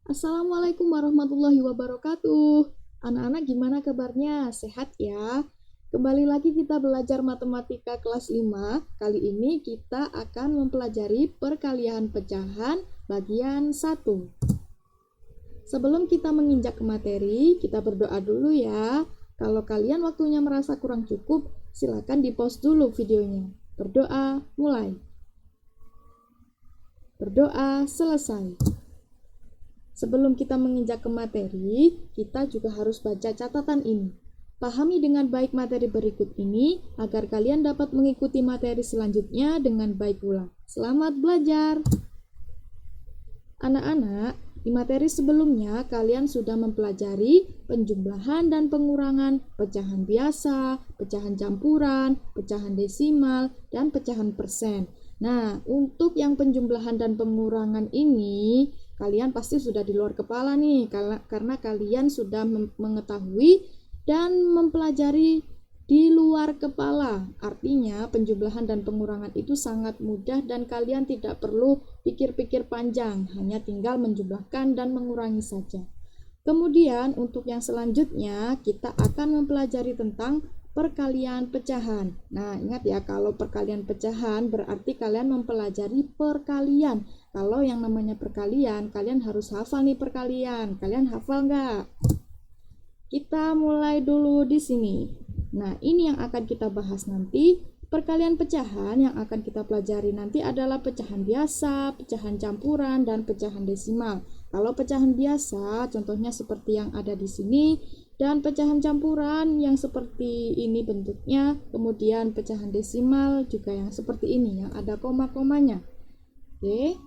Assalamualaikum warahmatullahi wabarakatuh. Anak-anak gimana kabarnya? Sehat ya? Kembali lagi kita belajar matematika kelas 5. Kali ini kita akan mempelajari perkalian pecahan bagian 1. Sebelum kita menginjak ke materi, kita berdoa dulu ya. Kalau kalian waktunya merasa kurang cukup, silakan di-pause dulu videonya. Berdoa, mulai. Berdoa, selesai. Sebelum kita menginjak ke materi, kita juga harus baca catatan ini. Pahami dengan baik materi berikut ini agar kalian dapat mengikuti materi selanjutnya dengan baik pula. Selamat belajar! Anak-anak, di materi sebelumnya kalian sudah mempelajari penjumlahan dan pengurangan pecahan biasa, pecahan campuran, pecahan desimal, dan pecahan persen. Nah, untuk yang penjumlahan dan pengurangan ini, kalian pasti sudah di luar kepala nih, karena kalian sudah mengetahui dan mempelajari di luar kepala. Artinya penjumlahan dan pengurangan itu sangat mudah dan kalian tidak perlu pikir-pikir panjang, hanya tinggal menjumlahkan dan mengurangi saja. Kemudian untuk yang selanjutnya kita akan mempelajari tentang perkalian pecahan. Nah, ingat ya, kalau perkalian pecahan berarti kalian mempelajari perkalian. Kalau yang namanya perkalian, kalian harus hafal nih perkalian. Kalian hafal nggak? Kita mulai dulu di sini. Nah, ini yang akan kita bahas nanti. Perkalian pecahan yang akan kita pelajari nanti adalah pecahan biasa, pecahan campuran, dan pecahan desimal. Kalau pecahan biasa, contohnya seperti yang ada di sini, dan pecahan campuran yang seperti ini bentuknya, kemudian pecahan desimal juga yang seperti ini, yang ada koma-komanya. Oke,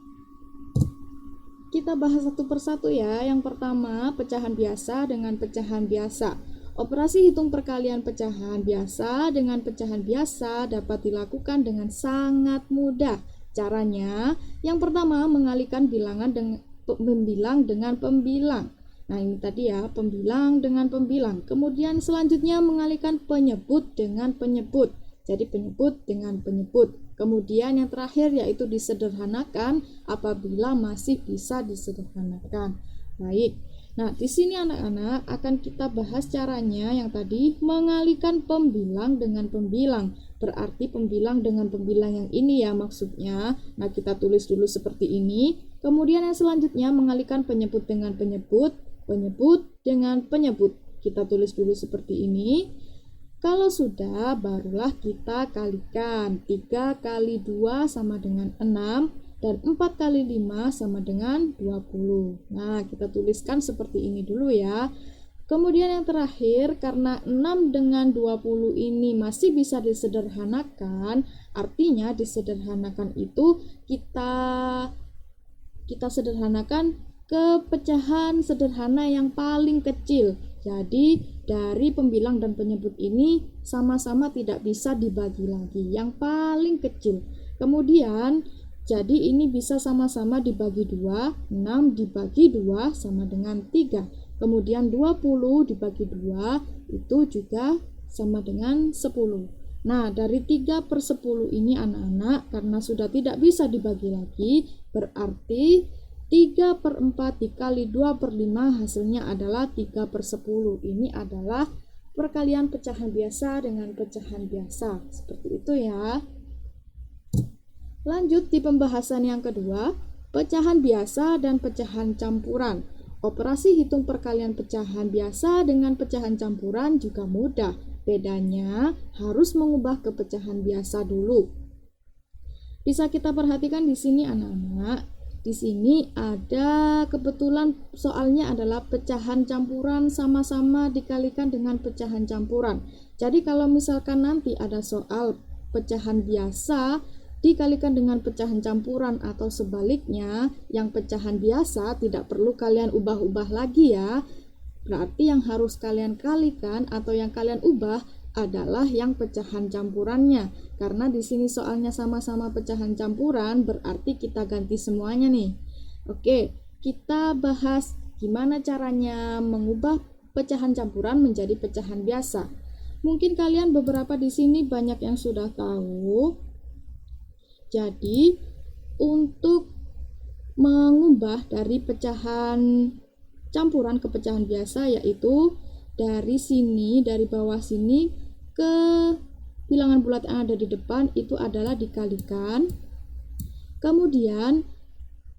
kita bahas satu persatu ya. Yang pertama, pecahan biasa dengan pecahan biasa. Operasi hitung perkalian pecahan biasa dengan pecahan biasa dapat dilakukan dengan sangat mudah. Caranya, yang pertama mengalihkan bilangan dengan pembilang dengan pembilang. Nah, ini tadi ya, pembilang dengan pembilang. Kemudian selanjutnya mengalihkan penyebut dengan penyebut. Jadi penyebut dengan penyebut. Kemudian yang terakhir yaitu disederhanakan apabila masih bisa disederhanakan. Baik. Nah, di sini anak-anak akan kita bahas caranya yang tadi mengalihkan pembilang dengan pembilang. Berarti pembilang dengan pembilang yang ini ya maksudnya. Nah, kita tulis dulu seperti ini. Kemudian yang selanjutnya mengalihkan penyebut dengan penyebut, penyebut dengan penyebut. Kita tulis dulu seperti ini. Kalau sudah, barulah kita kalikan. 3 kali 2 sama dengan 6. Dan 4 kali 5 sama dengan 20. Nah, kita tuliskan seperti ini dulu ya. Kemudian yang terakhir, karena 6 dengan 20 ini masih bisa disederhanakan, artinya disederhanakan itu kita sederhanakan ke pecahan sederhana yang paling kecil. Jadi dari pembilang dan penyebut ini sama-sama tidak bisa dibagi lagi, yang paling kecil. Kemudian jadi ini bisa sama-sama dibagi 2, 6 dibagi 2 sama dengan 3. Kemudian 20 dibagi 2 itu juga sama dengan 10. Nah, dari 3/10 ini anak-anak, karena sudah tidak bisa dibagi lagi, berarti 3/4 dikali 2/5 hasilnya adalah 3/10. Ini adalah perkalian pecahan biasa dengan pecahan biasa. Seperti itu ya. Lanjut di pembahasan yang kedua, pecahan biasa dan pecahan campuran. Operasi hitung perkalian pecahan biasa dengan pecahan campuran juga mudah. Bedanya harus mengubah ke pecahan biasa dulu. Bisa kita perhatikan di sini anak-anak. Di sini ada kebetulan soalnya adalah pecahan campuran sama-sama dikalikan dengan pecahan campuran. Jadi kalau misalkan nanti ada soal pecahan biasa dikalikan dengan pecahan campuran atau sebaliknya, yang pecahan biasa tidak perlu kalian ubah-ubah lagi ya. Berarti yang harus kalian kalikan atau yang kalian ubah adalah yang pecahan campurannya. Karena di sini soalnya sama-sama pecahan campuran, berarti kita ganti semuanya nih. Oke, kita bahas gimana caranya mengubah pecahan campuran menjadi pecahan biasa. Mungkin kalian beberapa di sini banyak yang sudah tahu. Jadi, untuk mengubah dari pecahan campuran ke pecahan biasa, yaitu dari sini, dari bawah sini ke bilangan bulat yang ada di depan itu adalah dikalikan. Kemudian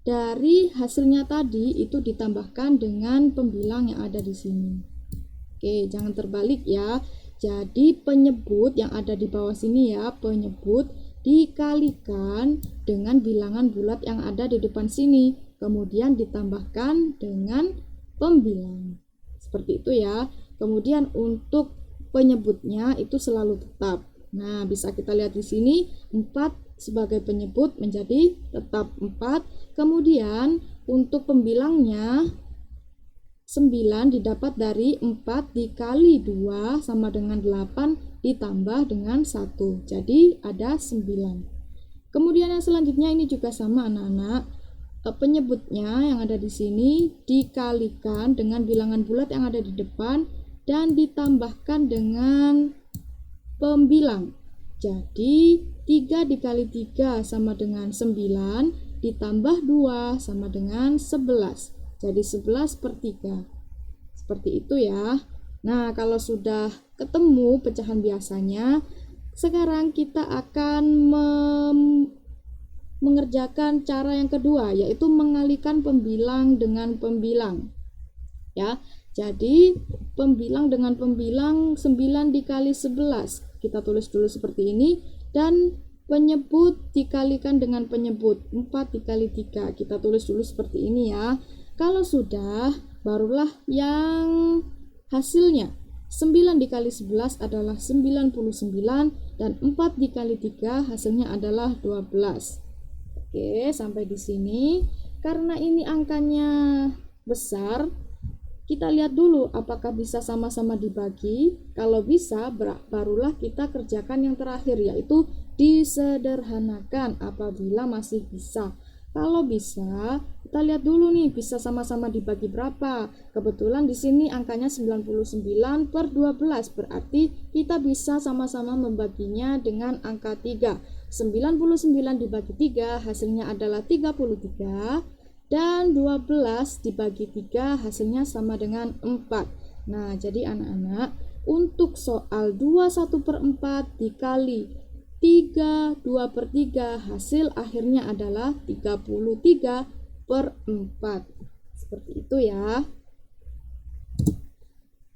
dari hasilnya tadi itu ditambahkan dengan pembilang yang ada di sini. Oke, jangan terbalik ya. Jadi penyebut yang ada di bawah sini ya, penyebut dikalikan dengan bilangan bulat yang ada di depan sini, kemudian ditambahkan dengan pembilang. Seperti itu ya. Kemudian untuk penyebutnya itu selalu tetap. Nah, bisa kita lihat di sini 4 sebagai penyebut menjadi tetap 4. Kemudian untuk pembilangnya 9 didapat dari 4 dikali 2 sama dengan 8 ditambah dengan 1. Jadi ada 9. Kemudian yang selanjutnya ini juga sama anak-anak. Penyebutnya yang ada di sini dikalikan dengan bilangan bulat yang ada di depan dan ditambahkan dengan pembilang. Jadi 3 dikali 3 sama dengan 9 ditambah 2 sama dengan 11. Jadi 11/3. Seperti itu ya. Nah, kalau sudah ketemu pecahan biasanya, sekarang kita akan mengerjakan cara yang kedua, yaitu mengalihkan pembilang dengan pembilang. Ya. Jadi pembilang dengan pembilang 9 dikali 11. Kita tulis dulu seperti ini, dan penyebut dikalikan dengan penyebut 4 dikali 3. Kita tulis dulu seperti ini ya. Kalau sudah, barulah yang hasilnya 9 dikali 11 adalah 99 dan 4 dikali 3 hasilnya adalah 12. Oke, sampai di sini. Karena ini angkanya besar, kita lihat dulu apakah bisa sama-sama dibagi. Kalau bisa, barulah kita kerjakan yang terakhir, yaitu disederhanakan apabila masih bisa. Kalau bisa, kita lihat dulu nih bisa sama-sama dibagi berapa. Kebetulan di sini angkanya 99/12, berarti kita bisa sama-sama membaginya dengan angka 3. 99 dibagi 3 hasilnya adalah 33. Dan 12 dibagi 3 hasilnya sama dengan 4. Nah, jadi anak-anak, untuk soal 21/4 dikali 3, 2/3 hasil akhirnya adalah 33/4. Seperti itu ya.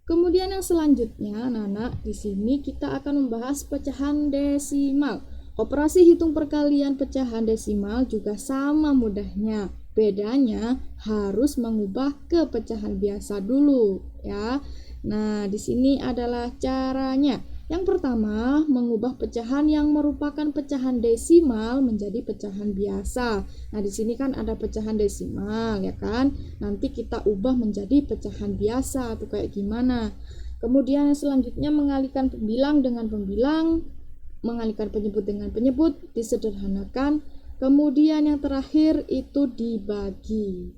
Kemudian yang selanjutnya, anak-anak, di sini kita akan membahas pecahan desimal. Operasi hitung perkalian pecahan desimal juga sama mudahnya. Bedanya harus mengubah ke pecahan biasa dulu ya. Nah, di sini adalah caranya. Yang pertama, mengubah pecahan yang merupakan pecahan desimal menjadi pecahan biasa. Nah, di sini kan ada pecahan desimal ya kan. Nanti kita ubah menjadi pecahan biasa atau kayak gimana. Kemudian yang selanjutnya mengalihkan pembilang dengan pembilang, mengalihkan penyebut dengan penyebut, disederhanakan. Kemudian yang terakhir itu dibagi.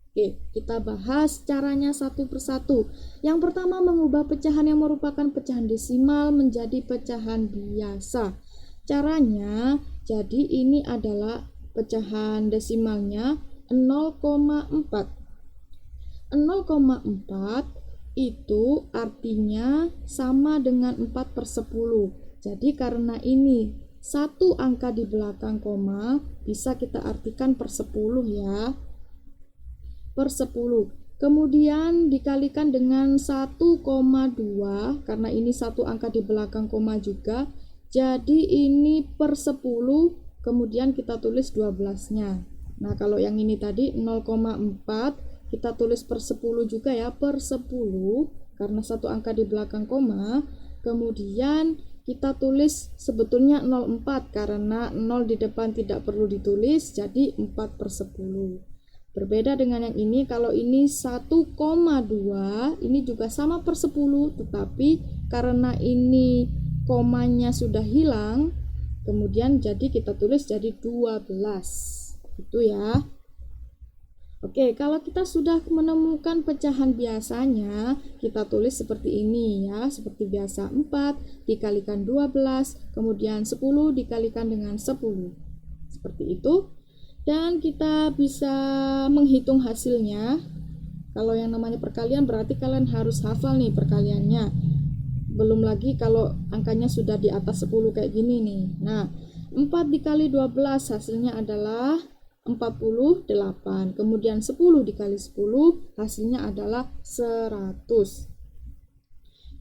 Oke, kita bahas caranya satu persatu. Yang pertama, mengubah pecahan yang merupakan pecahan desimal menjadi pecahan biasa. Caranya, jadi ini adalah pecahan desimalnya 0,4. 0,4 itu artinya sama dengan 4/10. Jadi karena ini satu angka di belakang koma, bisa kita artikan per 10 ya. Per 10. Kemudian dikalikan dengan 1,2 karena ini satu angka di belakang koma juga. Jadi ini per 10, kemudian kita tulis 12-nya. Nah, kalau yang ini tadi 0,4 kita tulis per 10 juga ya, per 10 karena satu angka di belakang koma. Kemudian kita tulis sebetulnya 0,4 karena 0 di depan tidak perlu ditulis, jadi 4/10. Berbeda dengan yang ini, kalau ini 1,2 ini juga sama per 10, tetapi karena ini komanya sudah hilang, kemudian jadi kita tulis jadi 12. Itu ya. Oke, kalau kita sudah menemukan pecahan biasanya, kita tulis seperti ini ya, seperti biasa 4 dikalikan 12, kemudian 10 dikalikan dengan 10. Seperti itu. Dan kita bisa menghitung hasilnya. Kalau yang namanya perkalian berarti kalian harus hafal nih perkaliannya. Belum lagi kalau angkanya sudah di atas 10 kayak gini nih. Nah, 4 dikali 12 hasilnya adalah 48. Kemudian 10 dikali 10 hasilnya adalah 100.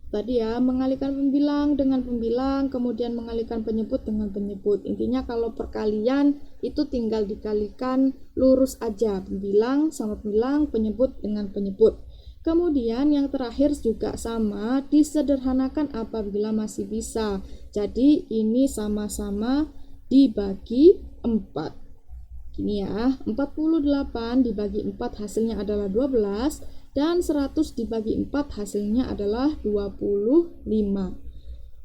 Tadi ya, mengalihkan pembilang dengan pembilang, kemudian mengalihkan penyebut dengan penyebut. Intinya kalau perkalian itu tinggal dikalikan lurus aja, pembilang sama pembilang, penyebut dengan penyebut. Kemudian yang terakhir juga sama, disederhanakan apabila masih bisa. Jadi ini sama-sama dibagi 4. Gini ya, 48 dibagi 4 hasilnya adalah 12, dan 100 dibagi 4 hasilnya adalah 25.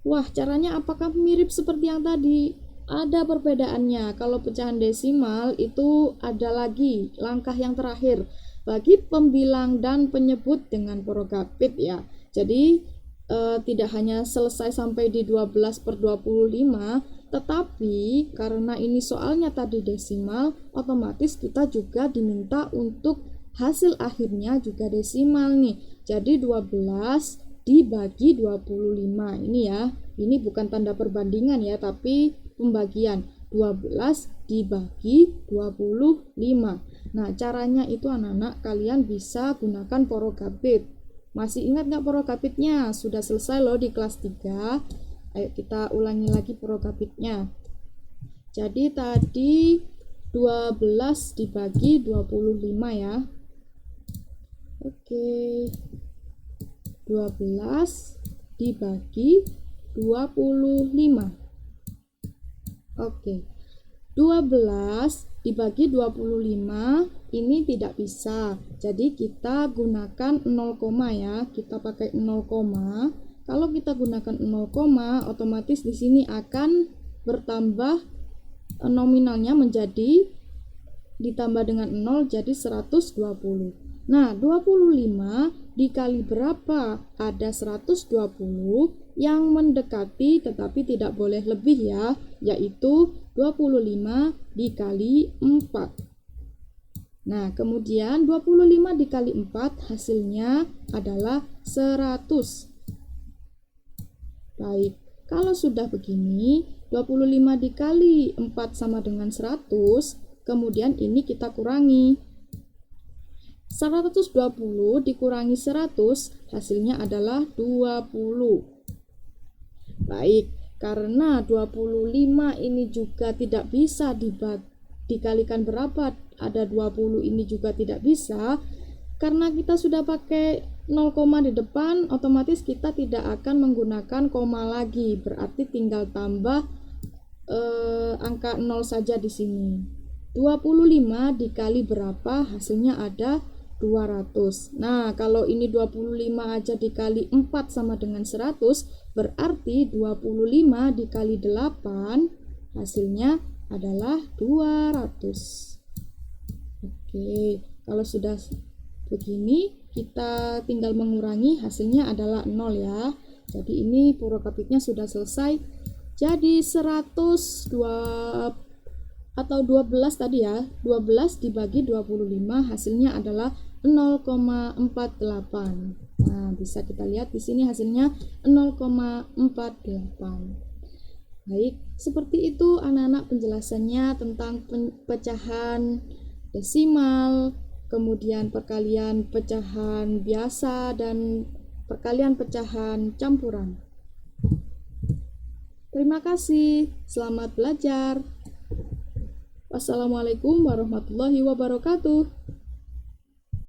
Wah, caranya apakah mirip seperti yang tadi? Ada perbedaannya. Kalau pecahan desimal itu ada lagi langkah yang terakhir bagi pembilang dan penyebut dengan porokapit ya. Jadi tidak hanya selesai sampai di 12/25, tetapi karena ini soalnya tadi desimal, otomatis kita juga diminta untuk hasil akhirnya juga desimal nih. Jadi 12 dibagi 25. Ini ya, ini bukan tanda perbandingan ya, tapi pembagian. 12 dibagi 25. Nah, caranya itu anak-anak kalian bisa gunakan porokapit. Masih ingat nggak porokapitnya? Sudah selesai loh di kelas 3. Ayo kita ulangi lagi porokapitnya. Jadi tadi 12 dibagi 25 ya. Oke. 12 dibagi 25. Oke. 12 dibagi 25 ini tidak bisa. Jadi kita gunakan 0, ya. Kita pakai 0, kalau kita gunakan 0, otomatis di sini akan bertambah nominalnya menjadi ditambah dengan 0 jadi 120. Nah, 25 dikali berapa? Ada 120 yang mendekati tetapi tidak boleh lebih ya, yaitu 25 dikali 4. Nah, kemudian 25 dikali 4 hasilnya adalah 100. Baik, kalau sudah begini, 25 dikali 4 sama dengan 100, kemudian ini kita kurangi. 120 dikurangi 100, hasilnya adalah 20. Baik, karena 25 ini juga tidak bisa dikalikan berapa, ada 20 ini juga tidak bisa. Karena kita sudah pakai 0, di depan, otomatis kita tidak akan menggunakan koma lagi, berarti tinggal tambah angka 0 saja di sini. 25 dikali berapa? Hasilnya ada 200. Nah, kalau ini 25 aja dikali 4 sama dengan 100, berarti 25 dikali 8 hasilnya adalah 200. Oke, kalau sudah begini, kita tinggal mengurangi, hasilnya adalah 0 ya. Jadi ini porokapitnya sudah selesai. Jadi 102 atau 12 tadi ya, 12 dibagi 25 hasilnya adalah 0,48. Nah, bisa kita lihat di sini hasilnya 0,48. Baik, seperti itu anak-anak penjelasannya tentang pecahan desimal, kemudian perkalian pecahan biasa, dan perkalian pecahan campuran. Terima kasih, selamat belajar. Wassalamualaikum warahmatullahi wabarakatuh.